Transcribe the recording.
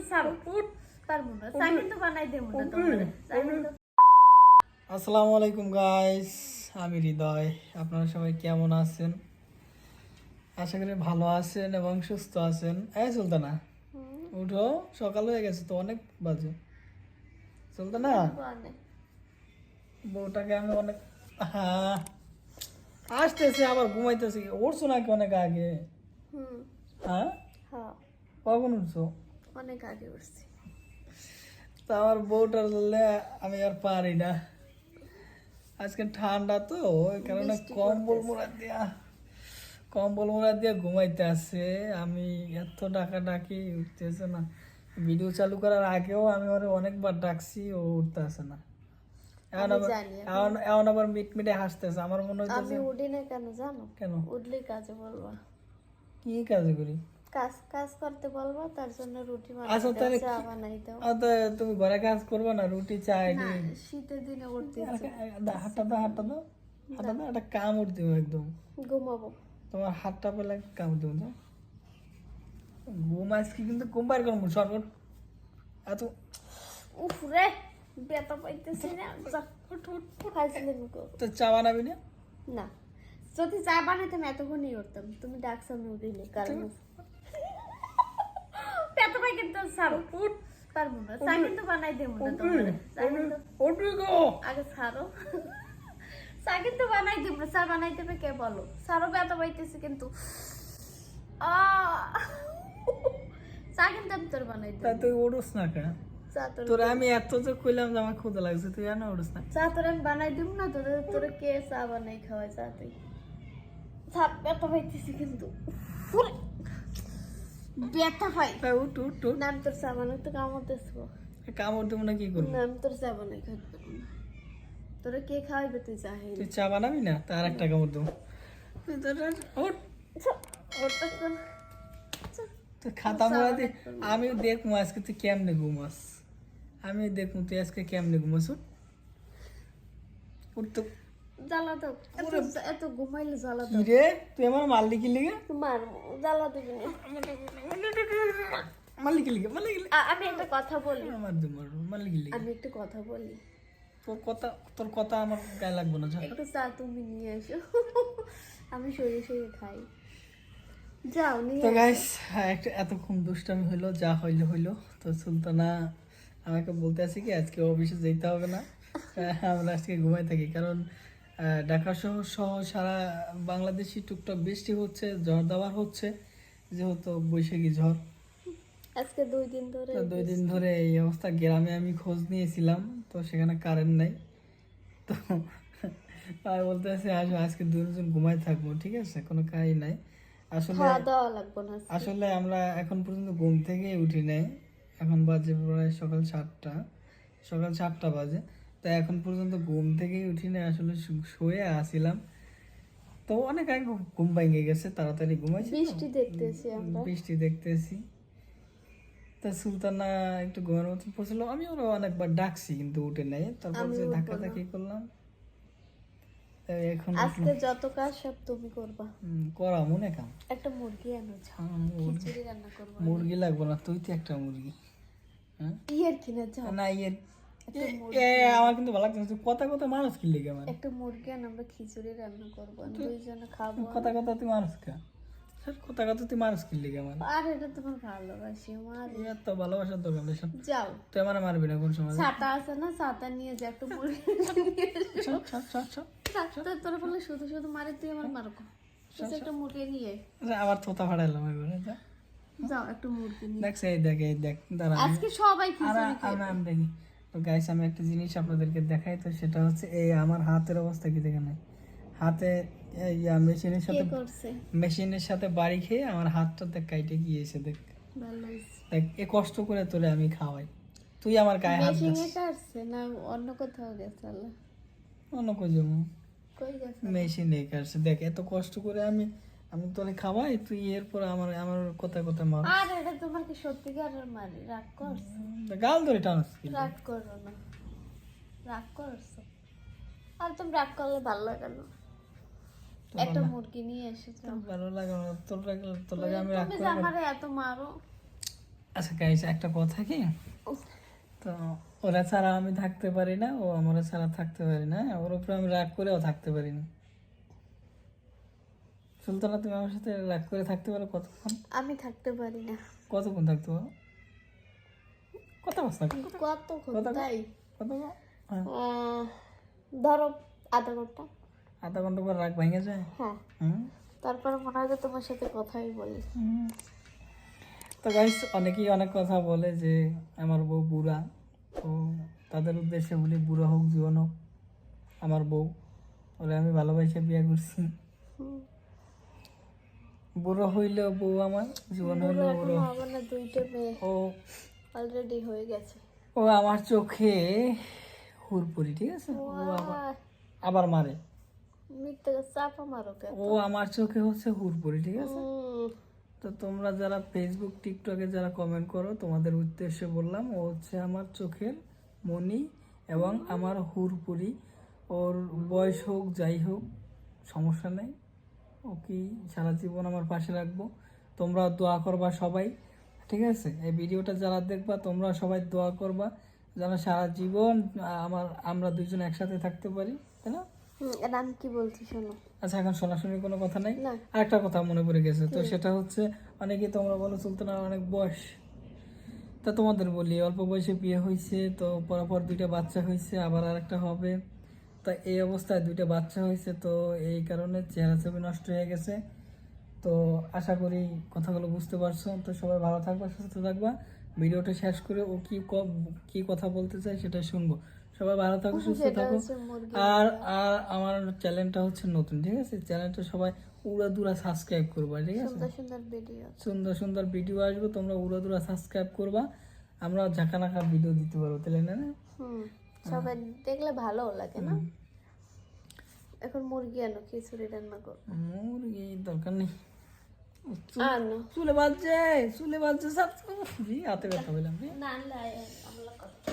ছাড়ো পারবো না চা কিন্তু বানাই দেবো না তোমারে চা কিন্তু আসসালামু আলাইকুম গাইস, আমি হৃদয়। আপনারা সবাই কেমন আছেন? আশা করি ভালো আছেন এবং সুস্থ আছেন। এই সুলতানা, উঠো, সকাল হয়ে গেছে তো, অনেক বাজে। সুলতানা, বানে বউটাকে আমি অনেক হ্যাঁ আসতেছে, আবার ঘুমাইতেছে। উঠছো নাকি অনেক আগে? হ্যাঁ, হ্যাঁ কখন উঠছো? অনেক আগে উঠছি তা আমার বউটার জন্য আমি আর পারি না। আজকে ঠান্ডা তো, ওই কারণে কম্বল মোড়া দিয়া ঘুমাইতে আসছে। আমি এত ডাকি উঠতেছে না। ভিডিও চালু করার আগেও আমি ওরে অনেকবার ডাকছি, ও উঠতে আসে না। এখন আবার এখন আবার মিটমিটে হাসতেছে। আমার মনে আমি হইতেছে উঠি না কেন জানো? কেন? উঠলেই কাজে বলবা, কি কাজ করি? কাজ কাজ করতে বলবা, তার জন্য রুটি আচ্ছা বানাই তাহলে দাও, চা বানাই দাও। তুমি ঘরে কাজ করবে না? রুটি চাই না, শীতের দিনে উঠতে ইচ্ছে হাতটা দাও, একটা কামড় দিব একদম। ঘুমাবো। তোমার হাতটা পেলে কামড় দিব না। ঘুম আজকে কিন্তু ঘুম বাইর করবো সরকট এত। উফ রে, ব্যথা পাইতেছি না। যা, উঠ উঠ খাইছিলেন গো। তো চা বানাবি না? না, যদি চা বানাইতাম এতক্ষণই উঠতাম। তুমি ডাকছো আমি উঠিনি, কারণ ব্যথা পাই কিন্তু ছাড়ো পারবো না চা কিন্তু বানাই দেবো না তোমারে চা কিন্তু উঠবি গো। আগে ছাড়ো চা কিন্তু বানাই দেবো না। চা বানাই দেবে কে বলো? ছাড়ো, ব্যথা পাইতেছে কিন্তু। চা কিন্তু আমি তোর বানাই তা দেবো। তুই উঠোস না কেন? চা তোর তোর আমি এত যে কইলাম যে আমার ক্ষুধা লাগছে, তুই জানো উঠোস না। চা তোর আমি বানাই দিব না। তোরে কে চা বানাই খাওয়াই? চা তুই ছাড়, ব্যথা পাইতেছে কিন্তু। উফ, ব্যথা পাই তা উঠ উঠ উঠ। না। আমি তোর চা বানাই তো কামড়তেছো কামড় দেবো না কি করবো? না, আমি তোর চা বানাই খাইতে পারবো না। তোরা কে খাওয়াইবে? তুই চা খাইবি। তুই চা বানাবি না? তার একটা কামড় দেবো। তুই তো উঠ। তুই খাতা মোড়া দিয়ে আমি দেখবো আজকে তুই কেমনে ঘুমাস। আমি দেখবো তুই আজকে কেমনে ঘুমাস। উঠ তো। জ্বালা দাও, এত ঘুমাইলে জ্বালা কি দাও। রে, তুই আমার মারলি কি লিগে? তোমার জ্বালা দেবে না। মারলি কি লিগে? মারলি কি লিগে? আমি একটা কথা বলি, আমার দুমার মারলি কি লিগে? আমি একটা কথা বলি। তোর কথা আমার গায়ে লাগবে না। একটু চা তুমি নিয়ে এসো, আমি সরিয়ে সরিয়ে খাই। যাও নিয়ে তো এসো। গাইস, এতক্ষণ দুষ্টামি হইলো, যা হইলো। তো সুলতানা আমাকে বলতে আছে কি আজকে অফিসে যেতে হবে না, আমরা আজকে ঘুমাই থাকি। কারণ ঢাকা শহর সহ সারা বাংলাদেশি টুকটাক বৃষ্টি হচ্ছে, ঝড় দাওয়ার হচ্ছে, যেহেতু বৈশাখী ঝড়। আজকে 2 দিন ধরে তো 2 দিন ধরে এই অবস্থা। গ্রামে আমি খোঁজ নিয়েছিলাম, তো সেখানে কারেন্ট নাই। তো আর বলতে আছে আসো আজকে দুজন ঘুমাই থাকবো, ঠিক আছে, কোনো কাজ নাই। আসলে খাওয়া দাওয়া লাগবে না। আসলে আমরা এখন পর্যন্ত ঘুম থেকে উঠি নাই। এখন বাজে প্রায় সকাল 7টা বাজে। তো এখন পর্যন্ত ঘুম থেকেই উঠি নাই, আসলে শুয়ে আসিলাম। তো অনেক আগে ঘুম ভেঙে গেছে, তাড়াতাড়ি ঘুমাইছি। বৃষ্টি দেখতেছি। তা সুলতানা একটু ঘুমের মতন পড়ছিল, আমি ওরা অনেকবার ডাকছি কিন্তু উঠে নাই। তারপর যে ধাক্কি করলাম, এখন আজকে যত কাজ সব তুমি করবা। করা মনে কাম। একটা মুরগি আনো, খিচুড়ি রান্না করবো। মুরগি লাগবো না, তুই তো একটা মুরগি। হ্যাঁ ইয়ের কিনে যাও, না আমার কিন্তু ভালো লাগছে। তুই কথা মানুষ কি লেগে আমার একটা মুরগি আনো, আমরা খিচুড়ি রান্না করবো, দুইজনে খাবো। কথা তুই মানুষ কা কথা তুই মানুষ কি লেগে আমার। আর এটা তোমার ভালোবাসি আমার। এত ভালোবাসার দোকান যাও, তুই আমার মারবি না কোন সময়? ছাতা আছে না, ছাতা নিয়ে যা, একটা মুরগি তোর বলে শুধু শুধু মারে, তুই আমার মারকো। একটা মুরগি নিয়ে আবার থোতা ফাড়াইলাম এবারে। যাও, একটা মুরগি নিয়ে। দেখছে, এই দেখ দাঁড়া, আজকে সবাই খিচুড়ি খাবে। আমি দেখি। তো গাইস, আমি একটা জিনিস আপনাদেরকে দেখাই। তো সেটা হচ্ছে এই আমার হাতের অবস্থা কি দেখে নাই। হাতে মেশিনের সাথে বাড়ি খেয়ে আমার হাতটা দেখ কাইটে গিয়েছে। দেখ ভালো হইছে। দেখ, এ কষ্ট করে তোরে আমি খাওয়াই, তুই আমার গায়ে হাত মেশিনে দিস। কাটছে না অন্য কোথাও গেছে? আল্লাহ, অন্য কই যাবো? কই গেছে? মেশিনে কাটছে। দেখ এত কষ্ট করে আমি তোরে খাওয়াই, তুই এরপর আমার আমার কথা মার। আর এটা তোমার কি সত্যিকারের মারি? রাগ করছো? গাল ধরে টানস কি? রাগ করো না, রাগ করছো। আর তুমি রাগ করলে ভালো লাগে না। একটা মুরগি নিয়ে এসেছো। ভালো লাগে না তোর লাগে আমি রাগ তুমি করি যে আমারে এত মারো। আচ্ছা গাইস, একটা কথা কি, তো ওরা ছাড়া আমি থাকতে পারি না, ও আমরা ছাড়া থাকতে পারি না, ওর উপরে আমি রাগ করেও থাকতে পারি না। সুলতানা, তুমি আমার সাথে রাগ করে থাকতে পারো কতক্ষণ? আমি থাকতে পারি না। কতক্ষণ থাকতে পারো? কথা বস না, কতক্ষণ কথা তাই? কথা হ্যাঁ। ধরো আধা ঘন্টা। আধা ঘন্টা পর রাগ ভেঙে যায়। হ্যাঁ, হুম। তারপরে মনে হয় যে তোমার সাথে কথাই বলি। হুম। তো গাইস, অনেকেই অনেক কথা বলে যে আমার বউ বুড়া, তো তাদের উদ্দেশ্যে বলি বুড়া হোক জীবন হোক, আমার বউ, ওরে আমি ভালোবাসে বিয়ে করছি। হুম। বুড়ো হইলেও বউ আমার, জীবন বুড়ো হইলেও এখনো বুড়ো। হবে না, 2টা মেয়ে ও অলরেডি হয়ে গেছে। ও আমার চোখে হুরপুরি, ঠিক আছে? ও আবার আবার মারে। মিথ্যে চাপা মারো কেন? ও আমার চোখে হচ্ছে হুরপুরি, ঠিক আছে? হুম, তো তোমরা যারা ফেসবুক টিকটকে যারা কমেন্ট করো, তোমাদের উদ্দেশ্যে বললাম, ও হচ্ছে আমার চোখের মণি এবং আমার হুরপুরি। ওর বয়স হোক যাই হোক সমস্যা নেই, ও কি সারা জীবন আমার পাশে রাখবো। তোমরা দোয়া করবা সবাই, ঠিক আছে? এই ভিডিওটা যারা দেখবা তোমরা সবাই দোয়া করবা যেন সারা জীবন আমরা দুইজন একসাথে থাকতে পারি, তাই না? আর আমি কি বলছি শোনো। আচ্ছা, এখন শোনাশুনি কোনো কথা নাই। না। আরেকটা কথা মনে পড়ে গেছে, তো সেটা হচ্ছে অনেকে তোমরা বলো সুলতানার অনেক বয়স, তা তোমাদের বলি অল্প বয়সে বিয়ে হয়েছে, তো পরপর 2টা বাচ্চা হয়েছে, আবার আরেকটা হবে। তা এই অবস্থায় 2টা বাচ্চা হয়েছে, তো এই কারণে চেহারা ছবি নষ্ট হয়ে গেছে। তো আশা করি কথাগুলো বুঝতে পারছো। তো সবাই ভালো থাকবা, সুস্থ থাকবা। ভিডিওটা শেষ করে ও কি কথা বলতে চায় সেটা শুনবো। সবাই ভালো থাকো, সুস্থ সেটা থাকো। হচ্ছে মুরগি। আর আর আমার চ্যানেলটা হচ্ছে নতুন, ঠিক আছে? চ্যানেলটা সবাই উড়াদুরা সাবস্ক্রাইব করবা, ঠিক আছে? সুন্দর সুন্দর ভিডিও। সুন্দর সুন্দর ভিডিও আসবে, তোমরা উড়াদুরা সাবস্ক্রাইব করবা, আমরা ঝাঁকানাকা ভিডিও দিতে পারবো, তাহলে না? হুম, সবাই দেখলে ভালো লাগে না? এখন মুরগি আনো, খিচুড়ি রান্না করো। মুরগি দরকার নেই, আনো। চুলে বাজছে সব হাতে ব্যথা পেলাম। না আনলে আমরা করতে